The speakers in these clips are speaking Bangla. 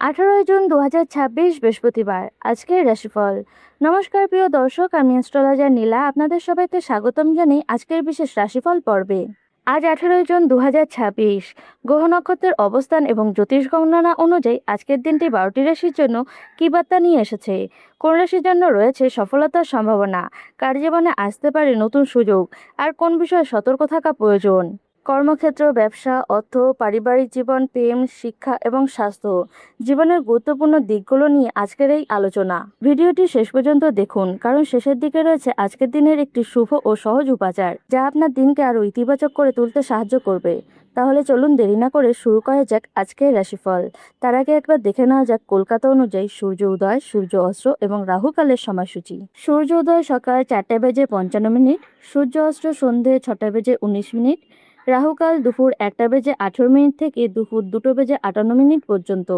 18 জুন 2026 বৃহস্পতিবার। আজকের রাশিফল। নমস্কার প্রিয় দর্শক, আমি অ্যাস্ট্রোলজার নীলা আপনাদের সবাইকে স্বাগতম জানাই আজকের বিশেষ রাশিফল পর্বে। আজ 18 জুন 2026 গ্রহ নক্ষত্রের অবস্থান এবং জ্যোতিষ গণনা অনুযায়ী আজকের দিনটি 12টি রাশির জন্য কী বার্তা নিয়ে এসেছে। কোন রাশির জন্য রয়েছে সফলতার সম্ভাবনা, কার জীবনে আসতে পারে নতুন সুযোগ, আর কোন বিষয়ে সতর্ক থাকা প্রয়োজন। কর্মক্ষেত্র, ব্যবসা, অর্থ, পারিবারিক জীবন, প্রেম, শিক্ষা এবং স্বাস্থ্য জীবনের গুরুত্বপূর্ণ দিকগুলো নিয়ে আজকের এই আলোচনা। ভিডিওটি শেষ পর্যন্ত দেখুন, কারণ শেষের দিকে রয়েছে আজকের দিনের একটি শুভ ও সহজ উপাচার যা আপনার দিনকে আরও ইতিবাচক করে তুলতে সাহায্য করবে। তাহলে চলুন দেরি না করে শুরু করা যাক আজকের রাশিফল। তার আগে একবার দেখে নেওয়া যাক কলকাতা অনুযায়ী সূর্য উদয়, সূর্য অস্ত এবং রাহুকালের সময়সূচি। সূর্য উদয় সকাল 4:55, সূর্য অস্ত সন্ধে 6:19, রাহুকাল দুপুর 1:18 থেকে দুপুর 2:58 পর্যন্ত।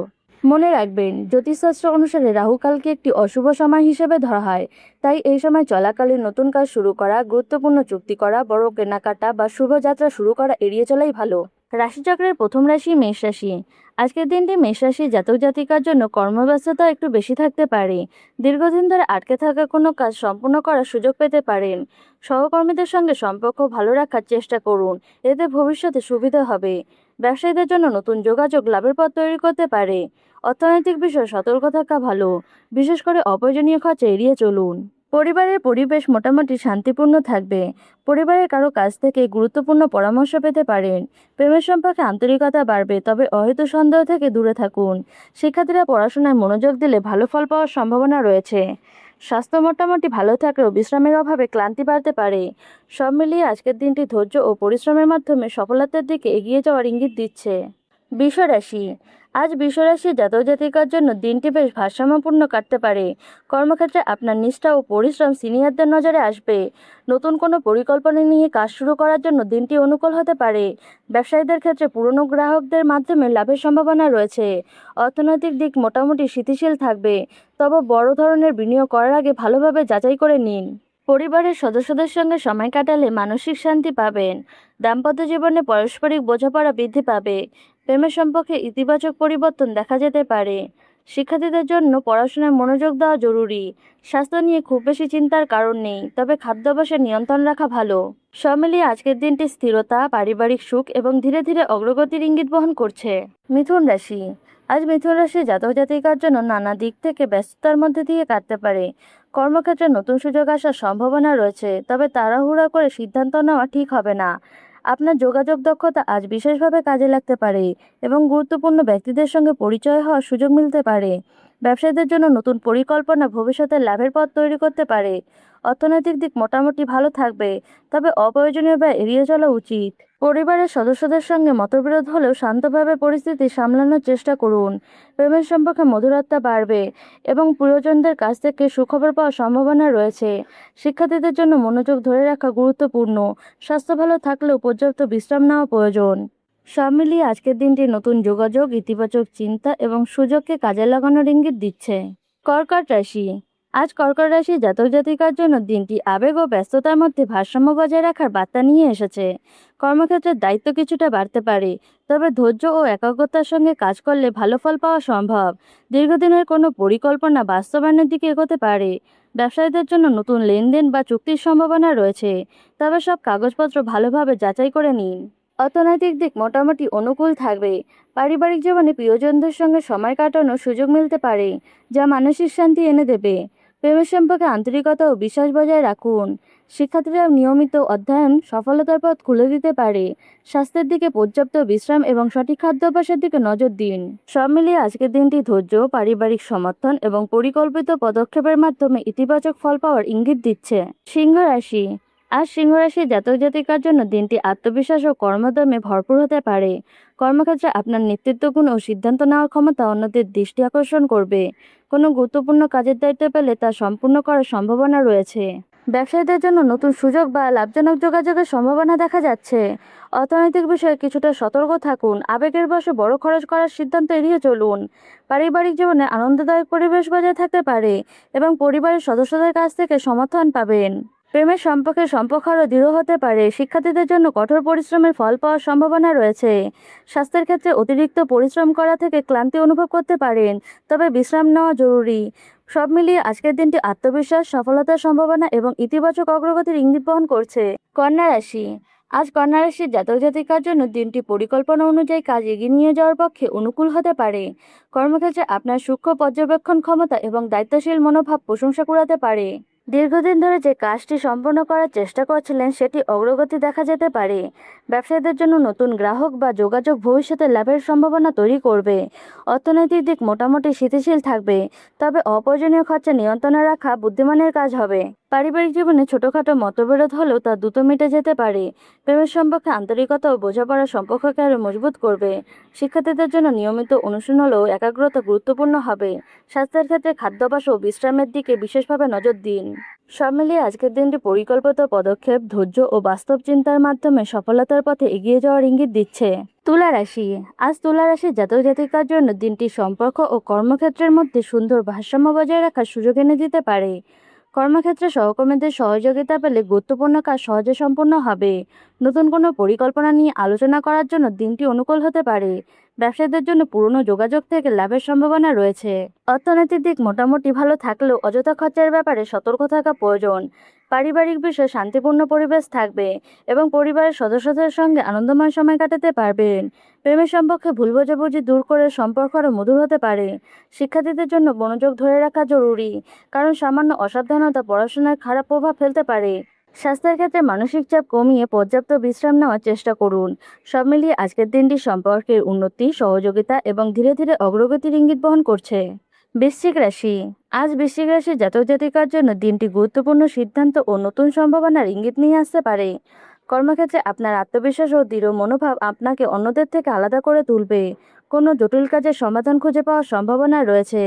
মনে রাখবেন, জ্যোতিষশাস্ত্র অনুসারে রাহুকালকে একটি অশুভ সময় হিসেবে ধরা হয়, তাই এই সময় চলাকালীন নতুন কাজ শুরু করা, গুরুত্বপূর্ণ চুক্তি করা, বড় কেনাকাটা বা শুভযাত্রা শুরু করা এড়িয়ে চলাই ভালো। রাশিচক্রের প্রথম রাশি মেষ রাশি। আজকের দিনটি মেষ রাশি জাতক জাতিকার জন্য কর্মব্যস্ততা একটু বেশি থাকতে পারে। দীর্ঘদিন ধরে আটকে থাকা কোনো কাজ সম্পূর্ণ করার সুযোগ পেতে পারেন। সহকর্মীদের সঙ্গে সম্পর্ক ভালো রাখার চেষ্টা করুন, এতে ভবিষ্যতে সুবিধা হবে। ব্যবসায়ীদের জন্য নতুন যোগাযোগ লাভের পথ তৈরি করতে পারে। অর্থনৈতিক বিষয়ে সতর্ক থাকা ভালো, বিশেষ করে অপ্রয়োজনীয় খরচা এড়িয়ে চলুন। পরিবারের পরিবেশ মোটামুটি শান্তিপূর্ণ থাকবে। পরিবারের কারো কাছ থেকে গুরুত্বপূর্ণ পরামর্শ পেতে পারেন। প্রেমের সম্পর্কে আন্তরিকতা বাড়বে, তবে অহেতুক সন্দেহ থেকে দূরে থাকুন। শিক্ষার্থীরা পড়াশোনায় মনোযোগ দিলে ভালো ফল পাওয়ার সম্ভাবনা রয়েছে। স্বাস্থ্য মোটামুটি ভালো থাকলেও বিশ্রামের অভাবে ক্লান্তি বাড়তে পারে। সব মিলিয়ে আজকের দিনটি ধৈর্য ও পরিশ্রমের মাধ্যমে সফলতার দিকে এগিয়ে যাওয়ার ইঙ্গিত দিচ্ছে। বৃষ রাশি। আজ বৃষ রাশির জাতক জাতিকার জন্য দিনটি বেশ ভারসাম্যপূর্ণ কাটতে পারে। কর্মক্ষেত্রে আপনার নিষ্ঠা ও পরিশ্রম সিনিয়রদের নজরে আসবে। নতুন কোনো পরিকল্পনা নিয়ে কাজ শুরু করার জন্য দিনটি অনুকূল হতে পারে। ব্যবসায়ীদের ক্ষেত্রে পুরনো গ্রাহকদের মাধ্যমে লাভের সম্ভাবনা রয়েছে। অর্থনৈতিক দিক মোটামুটি স্থিতিশীল থাকবে, তবে বড় ধরনের বিনিয়োগ করার আগে ভালোভাবে যাচাই করে নিন। পরিবারের সদস্যদের সঙ্গে সময় কাটালে মানসিক শান্তি পাবেন। দাম্পত্য জীবনে পারস্পরিক বোঝাপড়া বৃদ্ধি পাবে। প্রেমের সম্পর্কে ইতিবাচক পরিবর্তন দেখা যেতে পারে। শিক্ষার্থীদের জন্য পড়াশোনায় মনোযোগ দেওয়া জরুরি। স্বাস্থ্য নিয়ে খুব বেশি চিন্তার কারণ নেই, তবে খাদ্যাভ্যাসে নিয়ন্ত্রণ রাখা ভালো। সব মিলিয়ে আজকের দিনটি স্থিরতা, পারিবারিক সুখ এবং ধীরে ধীরে অগ্রগতির ইঙ্গিত বহন করছে। মিথুন রাশি। আজ মিথুন রাশির জাতক জাতিকার জন্য নানা দিক থেকে ব্যস্ততার মধ্যে দিয়ে কাটতে পারে। কর্মক্ষেত্রে নতুন সুযোগ আসার সম্ভাবনা রয়েছে, তবে তাড়াহুড়া করে সিদ্ধান্ত নেওয়া ঠিক হবে না। আপনার যোগাযোগ দক্ষতা আজ বিশেষভাবে কাজে লাগতে পারে এবং গুরুত্বপূর্ণ ব্যক্তিদের সঙ্গে পরিচয় হওয়ার সুযোগ মিলতে পারে। ব্যবসায়ীদের জন্য নতুন পরিকল্পনা ভবিষ্যতের লাভের পথ তৈরি করতে পারে। অর্থনৈতিক দিক মোটামুটি ভালো থাকবে, তবে অপ্রয়োজনীয় ব্যয় এড়িয়ে চলা উচিত। পরিবারের সদস্যদের সঙ্গে মতবিরোধ হলেও শান্তভাবে পরিস্থিতি সামলানোর চেষ্টা করুন। প্রেমের সম্পর্কে মধুরতা বাড়বে এবং প্রিয়জনদের কাছ থেকে সুখবর পাওয়ার সম্ভাবনা রয়েছে। শিক্ষার্থীদের জন্য মনোযোগ ধরে রাখা গুরুত্বপূর্ণ। স্বাস্থ্য ভালো থাকলেও পর্যাপ্ত বিশ্রাম নেওয়া প্রয়োজন। সব মিলিয়ে আজকের দিনটি নতুন যোগাযোগ, ইতিবাচক চিন্তা এবং সুযোগকে কাজে লাগানোর ইঙ্গিত দিচ্ছে। কর্কট রাশি। আজ কর্কট রাশি জাতক জাতিকার জন্য দিনটি আবেগ ও ব্যস্ততার মধ্যে ভারসাম্য বজায় রাখার বার্তা নিয়ে এসেছে। কর্মক্ষেত্রের দায়িত্ব কিছুটা বাড়তে পারে, তবে ধৈর্য ও একাগ্রতার সঙ্গে কাজ করলে ভালো ফল পাওয়া সম্ভব। দীর্ঘদিনের কোনো পরিকল্পনা বাস্তবায়নের দিকে এগোতে পারে। ব্যবসায়ীদের জন্য নতুন লেনদেন বা চুক্তির সম্ভাবনা রয়েছে, তবে সব কাগজপত্র ভালোভাবে যাচাই করে নিন। অর্থনৈতিক দিক মোটামুটি অনুকূল থাকবে। পারিবারিক জীবনে প্রিয়জনদের সঙ্গে সময় কাটানোর সুযোগ মিলতে পারে, যা মানসিক শান্তি এনে দেবে। প্রেমের সম্পর্কে আন্তরিকতা ও বিশ্বাস বজায় রাখুন। শিক্ষার্থীরা নিয়মিত অধ্যয়ন সফলতার পথ খুলে দিতে পারে। স্বাস্থ্যের দিকে পর্যাপ্ত বিশ্রাম এবং সঠিক খাদ্যাভ্যাসের দিকে নজর দিন। সব মিলিয়ে আজকের দিনটি ধৈর্য, পারিবারিক সমর্থন এবং পরিকল্পিত পদক্ষেপের মাধ্যমে ইতিবাচক ফল পাওয়ার ইঙ্গিত দিচ্ছে। সিংহ রাশি। আজ সিংহ রাশির জাতক জাতিকার জন্য দিনটি আত্মবিশ্বাস ও কর্মদমে ভরপুর হতে পারে। কর্মক্ষেত্রে আপনার নেতৃত্ব গুণ ও সিদ্ধান্ত নেওয়ার ক্ষমতা অন্যদের দৃষ্টি আকর্ষণ করবে। কোনো গুরুত্বপূর্ণ কাজের দায়িত্ব পেলে তা সম্পূর্ণ করার সম্ভাবনা রয়েছে। ব্যবসায়ীদের জন্য নতুন সুযোগ বা লাভজনক যোগাযোগের সম্ভাবনা দেখা যাচ্ছে। অর্থনৈতিক বিষয়ে কিছুটা সতর্ক থাকুন। আবেগের বশে বড় খরচ করার সিদ্ধান্ত এড়িয়ে চলুন। পারিবারিক জীবনে আনন্দদায়ক পরিবেশ বজায় থাকতে পারে এবং পরিবারের সদস্যদের কাছ থেকে সমর্থন পাবেন। প্রেমের সম্পর্ক আরও দৃঢ় হতে পারে। শিক্ষার্থীদের জন্য কঠোর পরিশ্রমের ফল পাওয়ার সম্ভাবনা রয়েছে। স্বাস্থ্যের ক্ষেত্রে অতিরিক্ত পরিশ্রম করা থেকে ক্লান্তি অনুভব করতে পারেন, তবে বিশ্রাম নেওয়া জরুরি। সব মিলিয়ে আজকের দিনটি আত্মবিশ্বাস, সফলতার সম্ভাবনা এবং ইতিবাচক অগ্রগতির ইঙ্গিত বহন করছে। কন্যা রাশি। আজ কন্যা রাশির জাতক জাতিকার জন্য দিনটি পরিকল্পনা অনুযায়ী কাজ এগিয়ে নিয়ে যাওয়ার পক্ষে অনুকূল হতে পারে। কর্মক্ষেত্রে আপনার সূক্ষ্ম পর্যবেক্ষণ ক্ষমতা এবং দায়িত্বশীল মনোভাব প্রশংসা কুড়াতে পারে। দীর্ঘদিন ধরে যে কাজটি সম্পন্ন করার চেষ্টা করছিলেন সেটি অগ্রগতি দেখা যেতে পারে। ব্যবসায়ীদের জন্য নতুন গ্রাহক বা যোগাযোগ ভবিষ্যতে লাভের সম্ভাবনা তৈরি করবে। অর্থনৈতিক দিক মোটামুটি স্থিতিশীল থাকবে, তবে অপ্রয়োজনীয় খরচা নিয়ন্ত্রণে রাখা বুদ্ধিমানের কাজ হবে। পারিবারিক জীবনে ছোটখাটো মতবিরোধ হলেও তা দ্রুত মিটে যেতে পারে। প্রেমের সম্পর্কে আন্তরিকতা ও বোঝাপড়া সম্পর্ককে আরও মজবুত করবে। শিক্ষার্থীদের জন্য নিয়মিত অনুশীলন হলেও একাগ্রতা গুরুত্বপূর্ণ হবে। স্বাস্থ্যের ক্ষেত্রে খাদ্যাভ্যাস ও বিশ্রামের দিকে বিশেষভাবে নজর দিন। সব মিলিয়ে আজকের দিনটি পরিকল্পিত পদক্ষেপ, ধৈর্য ও বাস্তব চিন্তার মাধ্যমে সফলতার পথে এগিয়ে যাওয়ার ইঙ্গিত দিচ্ছে। তুলা রাশি। আজ তুলা রাশির জাতক জাতিকার জন্য দিনটি সম্পর্ক ও কর্মক্ষেত্রের মধ্যে সুন্দর ভারসাম্য বজায় রাখার সুযোগ এনে দিতে পারে। কর্মক্ষেত্রে সহকর্মীদের সহযোগিতা পেলে গুরুত্বপূর্ণ কাজ সহজে সম্পন্ন হবে। নতুন কোনো পরিকল্পনা নিয়ে আলোচনা করার জন্য দিনটি অনুকূল হতে পারে। ব্যবসায়ীদের জন্য পুরনো যোগাযোগ থেকে লাভের সম্ভাবনা রয়েছে। অর্থনৈতিক দিক মোটামুটি ভালো থাকলেও অযথা খরচের ব্যাপারে সতর্ক থাকা প্রয়োজন। পারিবারিক বিষয়ে শান্তিপূর্ণ পরিবেশ থাকবে এবং পরিবারের সদস্যদের সঙ্গে আনন্দময় সময় কাটাতে পারবেন। প্রেমের সম্পর্কে ভুল বোঝাবুঝি দূর করে সম্পর্ক আরও মধুর হতে পারে। শিক্ষার্থীদের জন্য মনোযোগ ধরে রাখা জরুরি, কারণ সামান্য অসাবধানতা পড়াশোনায় খারাপ প্রভাব ফেলতে পারে। স্বাস্থ্যের ক্ষেত্রে মানসিক চাপ কমিয়ে পর্যাপ্ত বিশ্রাম নেওয়ার চেষ্টা করুন। সব মিলিয়ে আজকের দিনটি সম্পর্কের উন্নতি, সহযোগিতা এবং ধীরে ধীরে অগ্রগতির ইঙ্গিত বহন করছে। বৃশ্চিক রাশি। আজ বৃশ্চিক রাশির জাতক জাতিকার জন্য দিনটি গুরুত্বপূর্ণ সিদ্ধান্ত ও নতুন সম্ভাবনার ইঙ্গিত নিয়ে আসতে পারে। কর্মক্ষেত্রে আপনার আত্মবিশ্বাস ও দৃঢ় মনোভাব আপনাকে অন্যদের থেকে আলাদা করে তুলবে। কোনো জটিল কাজের সমাধান খুঁজে পাওয়ার সম্ভাবনা রয়েছে।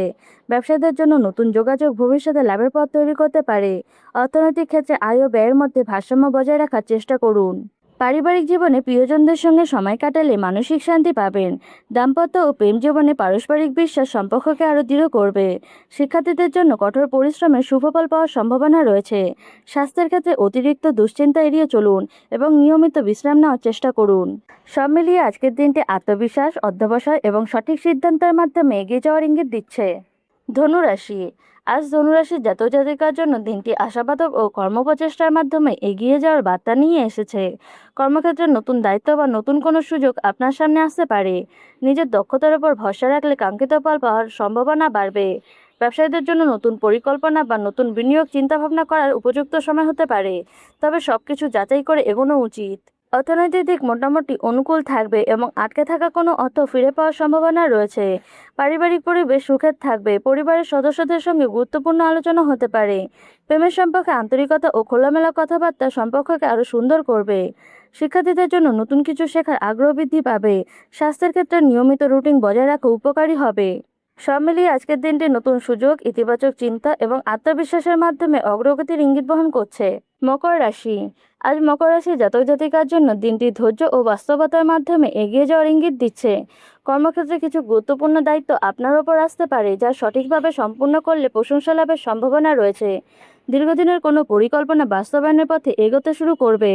ব্যবসায়ীদের জন্য নতুন যোগাযোগ ভবিষ্যতে লাভের পথ তৈরি করতে পারে। অর্থনৈতিক ক্ষেত্রে আয় ও ব্যয়ের মধ্যে ভারসাম্য বজায় রাখার চেষ্টা করুন। পারিবারিক জীবনে প্রিয়জনদের সঙ্গে সময় কাটালে মানসিক শান্তি পাবেন। দাম্পত্য ও প্রেম জীবনে পারস্পরিক বিশ্বাস সম্পর্ককে আরও দৃঢ় করবে। শিক্ষার্থীদের জন্য কঠোর পরিশ্রমের সুফল পাওয়ার সম্ভাবনা রয়েছে। স্বাস্থ্যের ক্ষেত্রে অতিরিক্ত দুশ্চিন্তা এড়িয়ে চলুন এবং নিয়মিত বিশ্রাম নেওয়ার চেষ্টা করুন। সব মিলিয়ে আজকের দিনটি আত্মবিশ্বাস, অধ্যবসায় এবং সঠিক সিদ্ধান্তের মাধ্যমে এগিয়ে যাওয়ার ইঙ্গিত দিচ্ছে। ধনুরাশি। আজ ধনুরাশির জাতক জাতিকার জন্য দিনটি আশাবাদক ও কর্মপ্রচেষ্টার মাধ্যমে এগিয়ে যাওয়ার বার্তা নিয়ে এসেছে। কর্মক্ষেত্রে নতুন দায়িত্ব বা নতুন কোনো সুযোগ আপনার সামনে আসতে পারে। নিজের দক্ষতার উপর ভরসা রাখলে কাঙ্ক্ষিত ফল পাওয়ার সম্ভাবনা বাড়বে। ব্যবসায়ীদের জন্য নতুন পরিকল্পনা বা নতুন বিনিয়োগ চিন্তাভাবনা করার উপযুক্ত সময় হতে পারে, তবে সবকিছু যাচাই করে এগোনো উচিত। অর্থনৈতিক দিক মোটামুটি অনুকূল থাকবে এবং আটকে থাকা কোনো অর্থ ফিরে পাওয়ার সম্ভাবনা রয়েছে। পারিবারিক পরিবেশ সুখের থাকবে। পরিবারের সদস্যদের সঙ্গে গুরুত্বপূর্ণ আলোচনা হতে পারে। প্রেমের সম্পর্কে আন্তরিকতা ও খোলামেলা কথাবার্তা সম্পর্ককে আরও সুন্দর করবে। শিক্ষার্থীদের জন্য নতুন কিছু শেখার আগ্রহ বৃদ্ধি পাবে। স্বাস্থ্যের ক্ষেত্রে নিয়মিত রুটিন বজায় রাখা উপকারী হবে। সব মিলিয়ে আজকের দিনটি নতুন সুযোগ, ইতিবাচক চিন্তা এবং আত্মবিশ্বাসের মাধ্যমে অগ্রগতির ইঙ্গিত বহন করছে। মকর রাশি। আজ মকর রাশির জাতক জাতিকার জন্য দিনটি ধৈর্য ও বাস্তবতার মাধ্যমে এগিয়ে যাওয়ার ইঙ্গিত দিচ্ছে। কর্মক্ষেত্রে কিছু গুরুত্বপূর্ণ দায়িত্ব আপনার ওপর আসতে পারে, যা সঠিকভাবে সম্পূর্ণ করলে প্রশংসা লাভের সম্ভাবনা রয়েছে। দীর্ঘদিনের কোনো পরিকল্পনা বাস্তবায়নের পথে এগোতে শুরু করবে।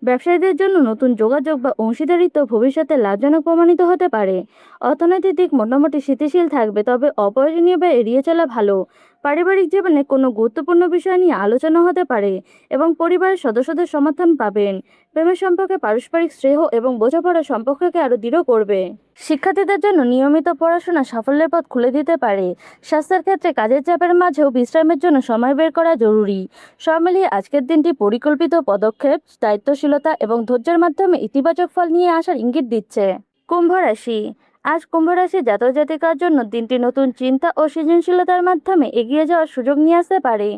ব্যবসায়ীদের জন্য নতুন যোগাযোগ বা অংশীদারিত্ব ভবিষ্যতে লাভজনক প্রমাণিত হতে পারে। অর্থনৈতিক দিক মোটামুটি স্থিতিশীল থাকবে, তবে অপ্রয়োজনীয় ব্যয় এড়িয়ে চলা ভালো। পারিবারিক জীবনে কোনো গুরুত্বপূর্ণ বিষয় নিয়ে আলোচনা হতে পারে এবং পরিবারের সদস্যদের সমর্থন পাবেন। প্রেমের সম্পর্কে পারস্পরিক স্নেহ এবং বোঝাপড়া সম্পর্ককে আরও দৃঢ় করবে। শিক্ষার্থীদের জন্য নিয়মিত পড়াশোনা সাফল্যের পথ খুলে দিতে পারে। স্বাস্থ্যের ক্ষেত্রে কাজের চাপের মাঝেও বিশ্রামের জন্য সময় বের করা জরুরি। সব মিলিয়ে আজকের দিনটি পরিকল্পিত পদক্ষেপ, দায়িত্বশীলতা এবং ধৈর্যের মাধ্যমে ইতিবাচক ফল নিয়ে আসার ইঙ্গিত দিচ্ছে। কুম্ভ রাশি। আজ কুম্ভ রাশির জাতক জাতিকার জন্য দিনটি নতুন চিন্তা ও সৃজনশীলতার মাধ্যমে এগিয়ে যাওয়ার সুযোগ নিয়ে আসতে পারে।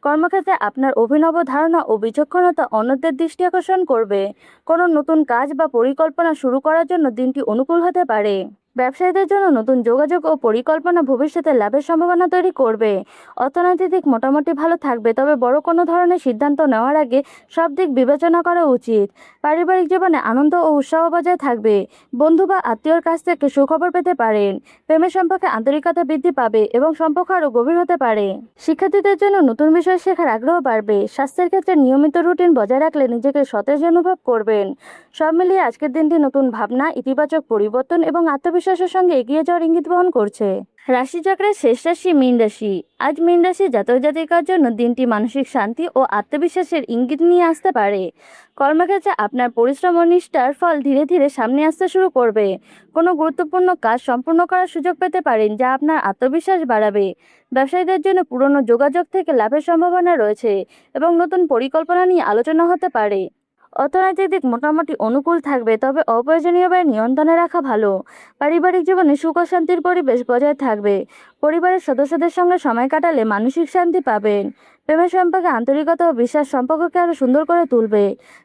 কর্মক্ষেত্রে আপনার অভিনব ধারণা ও বিচক্ষণতা অন্যদের দৃষ্টি আকর্ষণ করবে। কোনো নতুন কাজ বা পরিকল্পনা শুরু করার জন্য দিনটি অনুকূল হতে পারে। ব্যবসায়ীদের জন্য নতুন যোগাযোগ ও পরিকল্পনা ভবিষ্যতে লাভের সম্ভাবনা তৈরি করবে। অর্থনৈতিক দিক মোটামুটি ভালো থাকবে, তবে বড় কোনো ধরনের সিদ্ধান্ত নেওয়ার আগে সব দিক বিবেচনা করা উচিত। পারিবারিক জীবনে আনন্দ ও উৎসাহ বজায় থাকবে। বন্ধু বা আত্মীয়র কাছ থেকে সুখবর পেতে পারেন। প্রেমের সম্পর্কে আন্তরিকতা বৃদ্ধি পাবে এবং সম্পর্ক আরও গভীর হতে পারে। শিক্ষার্থীদের জন্য নতুন বিষয় শেখার আগ্রহ বাড়বে। স্বাস্থ্যের ক্ষেত্রে নিয়মিত রুটিন বজায় রাখলে নিজেকে সতেজ অনুভব করবেন। সব মিলিয়ে আজকের দিনটি নতুন ভাবনা, ইতিবাচক পরিবর্তন এবং আত্মবিশ্বাসের সঙ্গে এগিয়ে যাওয়ার ইঙ্গিত বহন করছে। রাশিচক্রের শেষ রাশি মীন রাশি। আজ মীন রাশি জাতক জাতিকার জন্য দিনটি মানসিক শান্তি ও আত্মবিশ্বাসের ইঙ্গিত নিয়ে আসতে পারে। কর্মক্ষেত্রে আপনার পরিশ্রম ও নিষ্ঠার ফল ধীরে ধীরে সামনে আসতে শুরু করবে। কোনো গুরুত্বপূর্ণ কাজ সম্পূর্ণ করার সুযোগ পেতে পারেন, যা আপনার আত্মবিশ্বাস বাড়াবে। ব্যবসায়ীদের জন্য পুরনো যোগাযোগ থেকে লাভের সম্ভাবনা রয়েছে এবং নতুন পরিকল্পনা নিয়ে আলোচনা হতে পারে। অর্থনৈতিক দিক মোটামুটি অনুকূল থাকবে, তবে অপ্রয়োজনীয় ব্যয় নিয়ন্ত্রণে রাখা ভালো। পারিবারিক জীবনে সুখ ও শান্তির পরিবেশ বজায় থাকবে। পরিবারের সদস্যদের সঙ্গে সময় কাটালে মানসিক শান্তি পাবেন। প্রেমের সম্পর্কে আন্তরিকতা ও বিশ্বাস সম্পর্ককে আরও সুন্দর করে তুলবে।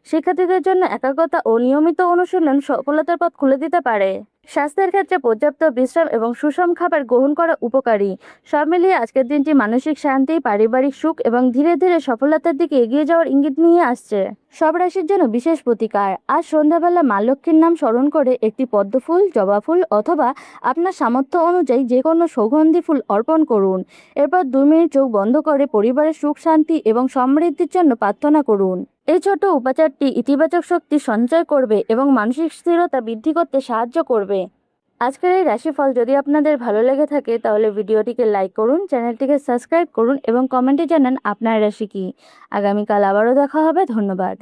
শিক্ষার্থীদের জন্য একাগ্রতা ও নিয়মিত অনুশীলন সফলতার পথ খুলে দিতে পারে। স্বাস্থ্যের ক্ষেত্রে পর্যাপ্ত বিশ্রাম এবং সুষম খাবার গ্রহণ করা উপকারী। সব মিলিয়ে আজকের দিনটি মানসিক শান্তি, পারিবারিক সুখ এবং ধীরে ধীরে সফলতার দিকে এগিয়ে যাওয়ার ইঙ্গিত নিয়ে আসছে। সব রাশির জন্য বিশেষ প্রতিকার। আজ সন্ধ্যাবেলা মা লক্ষ্মীর নাম স্মরণ করে একটি পদ্মফুল, জবা ফুল অথবা আপনার সামর্থ্য অনুযায়ী যে কোনো সুগন্ধি ফুল অর্পণ করুন। এরপর 2 মিনিট চোখ বন্ধ করে পরিবারের সুখ, শান্তি এবং সমৃদ্ধির জন্য প্রার্থনা করুন। এই ছোট উপাচারটি ইতিবাচক শক্তি সঞ্চয় করবে এবং মানসিক স্থিরতা বৃদ্ধি করতে সাহায্য করবে। আজকের এই রাশিফল যদি আপনাদের ভালো লেগে থাকে তাহলে ভিডিওটিকে লাইক করুন, চ্যানেলটিকে সাবস্ক্রাইব করুন এবং কমেন্টে জানান আপনার রাশি কি। আগামীকাল আবারও দেখা হবে। ধন্যবাদ।